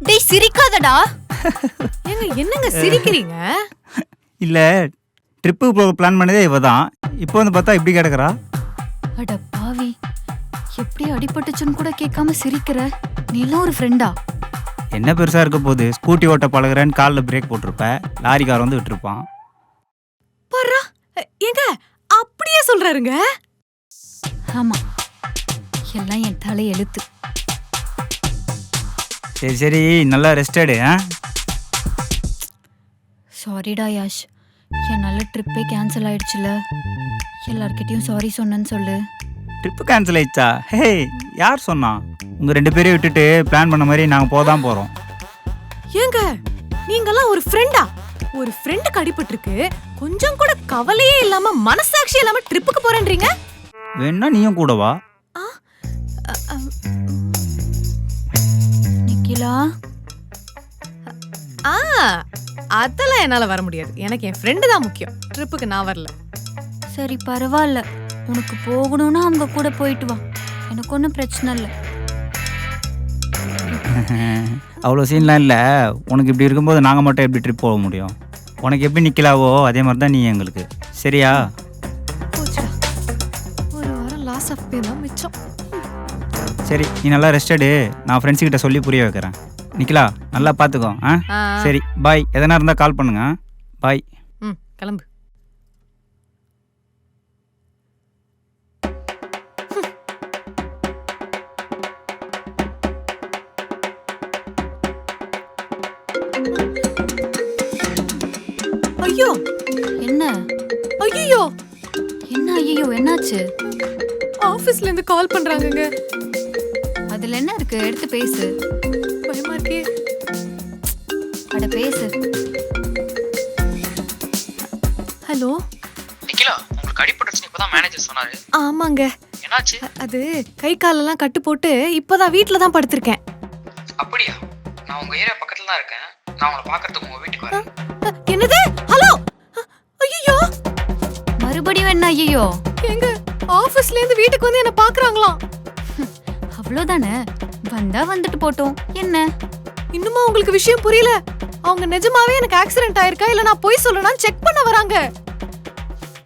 டேய் சிரிக்காதடா. ஏங்க என்னங்க சிரிக்கிறீங்க? இல்ல ட்ரிப்புக்கு போக பிளான் பண்ணதே இவ தான். இப்போ வந்து பார்த்தா இப்படி கிடக்குறா. அட பாவி, எப்படி அடிபட்டுச்சுன்னு கூட கேட்காம சிரிக்கிற. நீ எல்லாம் ஒரு ஃப்ரெண்டா? என்ன பெருசா இருக்க போகுது, ஸ்கூட்டி ஓட்ட பழகுறேன்னு காலில் பிரேக் போட்டிருப்ப, லாரிக்கார் வந்து விட்டுருப்பான். பாரா ஏங்க அப்படியே சொல்றாருங்க. ஆமா, எல்லாம் என் தலை எழுத்து. சரி சரி, நல்லா ரெஸ்டடு. சாரிடா யாஷ், என்னால ட்ரிப்பே கேன்சல் ஆயிடுச்சுல. எல்லார்கிட்டயும் சாரி சொன்னேன்னு சொல்லு. ட்ரிப்பு கேன்சல் ஆயிடுச்சா? ஹே, யார் சொன்னா? உங்கள் 2 பேரையும் விட்டுட்டு பிளான் பண்ண மாதிரி நாங்கள் போதான் போகிறோம். ஏங்க நீங்கெல்லாம் ஒரு ஃப்ரெண்டா? ஒரு ஃப்ரெண்டுக்கு அடிபட்டிருக்கு, கொஞ்சம் கூட கவலையே இல்லாம மனசாட்சி இல்லாம ட்ரிப்புக்கு போறேன்றீங்க. வேணா நீயும் கூட வா. நிக்கிலா, அதெல்லாம் என்னால வர முடியாது. எனக்கு என் ஃப்ரெண்டு தான் முக்கியம். ட்ரிப்புக்கு நான் வரல. சரி பரவாயில்ல, உனக்கு போகணும்னா அவங்க கூட போயிட்டு வா, எனக்கு ஒன்றும் பிரச்சனை இல்லை. அவ்வளோ சீன்லாம் இல்லை. உனக்கு இப்படி இருக்கும்போது நாங்கள் மட்டும் எப்படி ட்ரிப் போக முடியும்? உனக்கு எப்படி நிற்கலாவோ அதே மாதிரி தான் நீ எங்களுக்கு. சரியா? ஒரு வாரம் லாஸ் ஆஃப் பே தான் மிச்சம். சரி, நீ நல்லா ரெஸ்டடு. நான் ஃப்ரெண்ட்ஸுக்கிட்ட சொல்லி புரிய வைக்கிறேன். நிக்கலா, நல்லா பார்த்துக்கோ. சரி, பாய். எதனா இருந்தால் கால் பண்ணுங்க. பாய். கிளம்பு. ஐயோ என்ன? ஐயோ என்ன? ஐயோ என்னாச்சு? ஆபீஸ்ல இருந்து கால் பண்றாங்கங்க. அதுல என்ன இருக்கு? எடுத்து பேசு. பயமா இருக்கே. அட பேசு. ஹலோ நிக்கிலா, உங்களுக்கு அடிபட்டுச்சு இப்பதான் மேனேஜர் சொன்னாரு. ஆமாங்க. என்னாச்சு? அது கை காலெல்லாம் கட்டு போட்டு இப்பதான் வீட்ல தான் படுத்திருக்கேன். அப்படியா? நான் உங்க ஏரியா பக்கத்துல தான் இருக்கேன். நான் உங்களை பார்க்கறதுக்கு உங்க வீட்டுக்கு வரேன். என்னது? ஹலோ. ஐயோ மறுபடியும் என்ன? ஐயோ எங்க ஆபீஸ்ல இருந்து வீட்டுக்கு வந்து என்ன பாக்குறாங்களாம். அவ்வளவுதானே, வந்தா வந்துட்டு போட்டோம். என்ன இன்னுமா உங்களுக்கு விஷயம் புரியல? அவங்க நிஜமாவே எனக்கு ஆக்சிடென்ட் ஆயிருக்கா இல்ல நான் போய் சொல்லணும் செக் பண்ண வராங்க.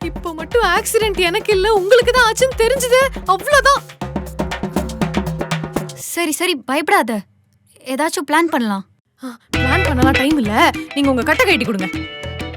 இப்போ மட்டும் ஆக்சிடென்ட் எனக்கு இல்ல உங்களுக்கு தான் ஆச்சுன்னு தெரிஞ்சது, அவ்வளவுதான். சரி சரி, பயப்படாத. ஏதாச்சும் பிளான் பண்ணலாம். பிளான் பண்ணலாம் டைம் இல்ல. நீங்க உங்க கட்டை கட்டி கொடுங்க.